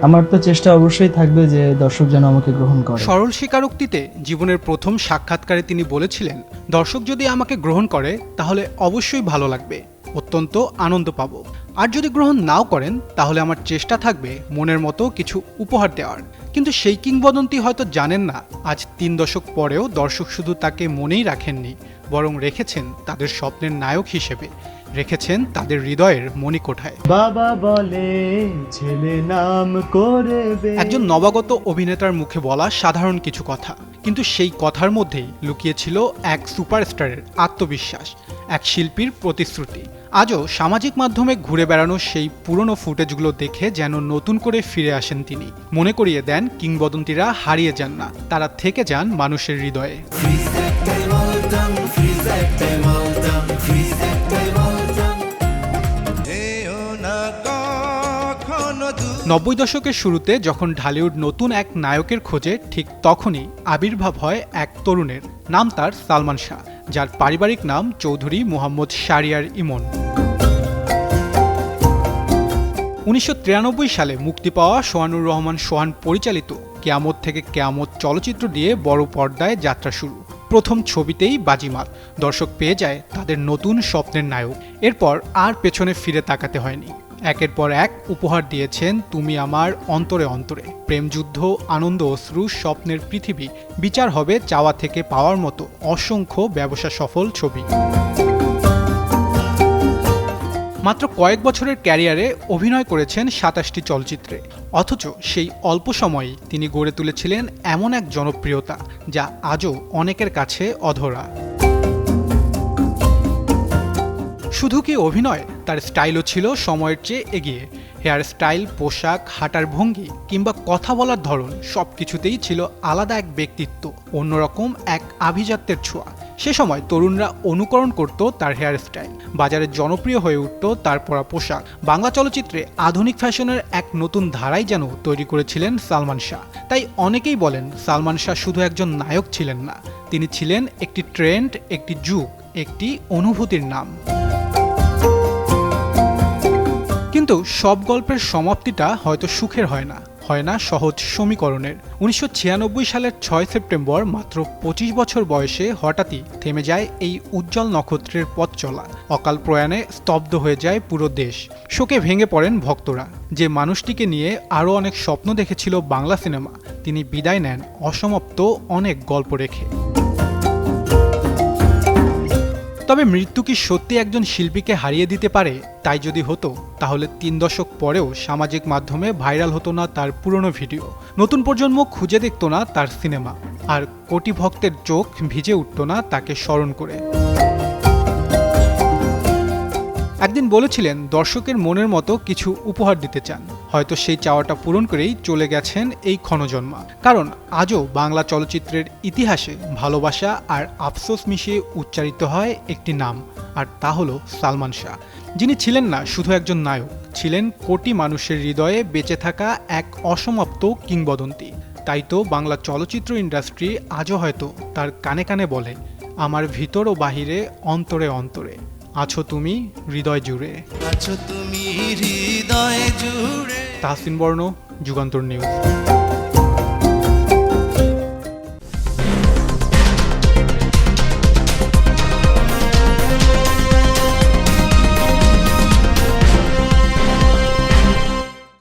আমার তো চেষ্টা অবশ্যই থাকবে যে দর্শক যেন আমাকে গ্রহণ করে। সরল স্বীকারোক্তিতে জীবনের প্রথম সাক্ষাৎকারে তিনি বলেছিলেন, দর্শক যদি আমাকে গ্রহণ করে তাহলে অবশ্যই ভালো লাগবে, অত্যন্ত আনন্দ পাবো। আর যদি গ্রহণ নাও করেন তাহলে আমার চেষ্টা থাকবে মনের মতো কিছু উপহার দেওয়ার। কিন্তু সেই কিংবদন্তি হয়তো জানেন না, আজ 3 দশক পরেও দর্শক শুধু তাকে মনেই রাখেননি, বরং রেখেছেন তাদের স্বপ্নের নায়ক হিসেবে, রেখেছেন তাদের হৃদয়ের মণিকোঠায়। বাবা বলে ছেলে নাম করবে। একজন নবাগত অভিনেতার মুখে বলা সাধারণ কিছু কথা, কিন্তু সেই কথার মধ্যেই লুকিয়েছিল এক সুপারস্টারের আত্মবিশ্বাস, এক শিল্পীর প্রতিশ্রুতি। আজও সামাজিক মাধ্যমে ঘুরে বেড়ানো সেই পুরনো ফুটেজগুলো দেখে যেন নতুন করে ফিরে আসেন তিনি। মনে করিয়ে দেন কিংবদন্তিরা হারিয়ে যান না, তারা থেকে যান মানুষের হৃদয়ে। 90 দশকের শুরুতে যখন ঢালিউড নতুন এক নায়কের খোঁজে, ঠিক তখনই আবির্ভাব হয় এক তরুণের। নাম তার সালমান শাহ, যার পারিবারিক নাম চৌধুরী মুহাম্মদ শাহরিয়ার ইমন। 1993 সালে মুক্তি পাওয়া সোহানুর রহমান সোহান পরিচালিত কেয়ামত থেকে কেয়ামত চলচ্চিত্র দিয়ে বড় পর্দায় যাত্রা শুরু। প্রথম ছবিতেই বাজিমাত, দর্শক পেয়ে যায় তাদের নতুন স্বপ্নের নায়ক। এরপর আর পেছনে ফিরে তাকাতে হয়নি, একের পর এক উপহার দিয়েছেন তুমি আমার অন্তরে অন্তরে, প্রেমযুদ্ধ, আনন্দ অশ্রু, স্বপ্নের পৃথিবী, বিচার হবে চাওয়া থেকে পাওয়ার মতো অসংখ্য ব্যবসা সফল ছবি। মাত্র কয়েক বছরের ক্যারিয়ারে অভিনয় করেছেন 27টি চলচ্চিত্রে, অথচ সেই অল্প সময়েই তিনি গড়ে তুলেছিলেন এমন এক জনপ্রিয়তা যা আজও অনেকের কাছে অধরা। শুধু কি অভিনয়, তার স্টাইলও ছিল সময়ের চেয়ে এগিয়ে। হেয়ার স্টাইল, পোশাক, হাঁটার ভঙ্গি কিংবা কথা বলার ধরন, সব কিছুতেই ছিল আলাদা এক ব্যক্তিত্ব, অন্যরকম এক আভিজাত্যের ছোঁয়া। সে সময় তরুণরা অনুকরণ করত তার হেয়ার স্টাইল, বাজারে জনপ্রিয় হয়ে উঠত তার পরা পোশাক। বাংলা চলচ্চিত্রে আধুনিক ফ্যাশনের এক নতুন ধারাই যেন তৈরি করেছিলেন সালমান শাহ। তাই অনেকেই বলেন সালমান শাহ শুধু একজন নায়ক ছিলেন না, তিনি ছিলেন একটি ট্রেন্ড, একটি যুগ, একটি অনুভূতির নাম। কিন্তু সব গল্পের সমাপ্তিটা হয়তো সুখের হয় না সহজ সমীকরণের। 1996 সালের 6 সেপ্টেম্বর মাত্র 25 বছর বয়সে হঠাৎই থেমে যায় এই উজ্জ্বল নক্ষত্রের পথ চলা। অকাল প্রয়াণে স্তব্ধ হয়ে যায় পুরো দেশ, শোকে ভেঙে পড়েন ভক্তরা। যে মানুষটিকে নিয়ে আরও অনেক স্বপ্ন দেখেছিল বাংলা সিনেমা, তিনি বিদায় নেন অসমাপ্ত অনেক গল্প রেখে। তবে মৃত্যু কি সত্যি একজন শিল্পীকে হারিয়ে দিতে পারে? তাই যদি হতো, তাহলে 3 দশক পরেও সামাজিক মাধ্যমে ভাইরাল হতো না তার পুরনো ভিডিও, নতুন প্রজন্ম খুঁজে দেখতো না তার সিনেমা, আর কোটি ভক্তের চোখ ভিজে উঠত না তাকে স্মরণ করে। একদিন বলেছিলেন দর্শকের মনের মতো কিছু উপহার দিতে চান, হয়তো সেই চাওয়াটা পূরণ করেই চলে গেছেন এই ক্ষণজন্মা। কারণ আজও বাংলা চলচ্চিত্রের ইতিহাসে ভালোবাসা আর আফসোস মিশিয়ে উচ্চারিত হয় একটি নাম, আর তা হলো সালমান শাহ, যিনি ছিলেন না শুধু একজন নায়ক, ছিলেন কোটি মানুষের হৃদয়ে বেঁচে থাকা এক অসমাপ্ত কিংবদন্তি। তাই তো বাংলা চলচ্চিত্র ইন্ডাস্ট্রি আজও হয়তো তার কানে কানে বলে, আমার ভিতর ও বাহিরে, অন্তরে অন্তরে আছো তুমি হৃদয় জুড়ে। আছো তুমি হৃদয় জুড়ে। তাহসিন বর্ণ, যুগান্তর নিউজ।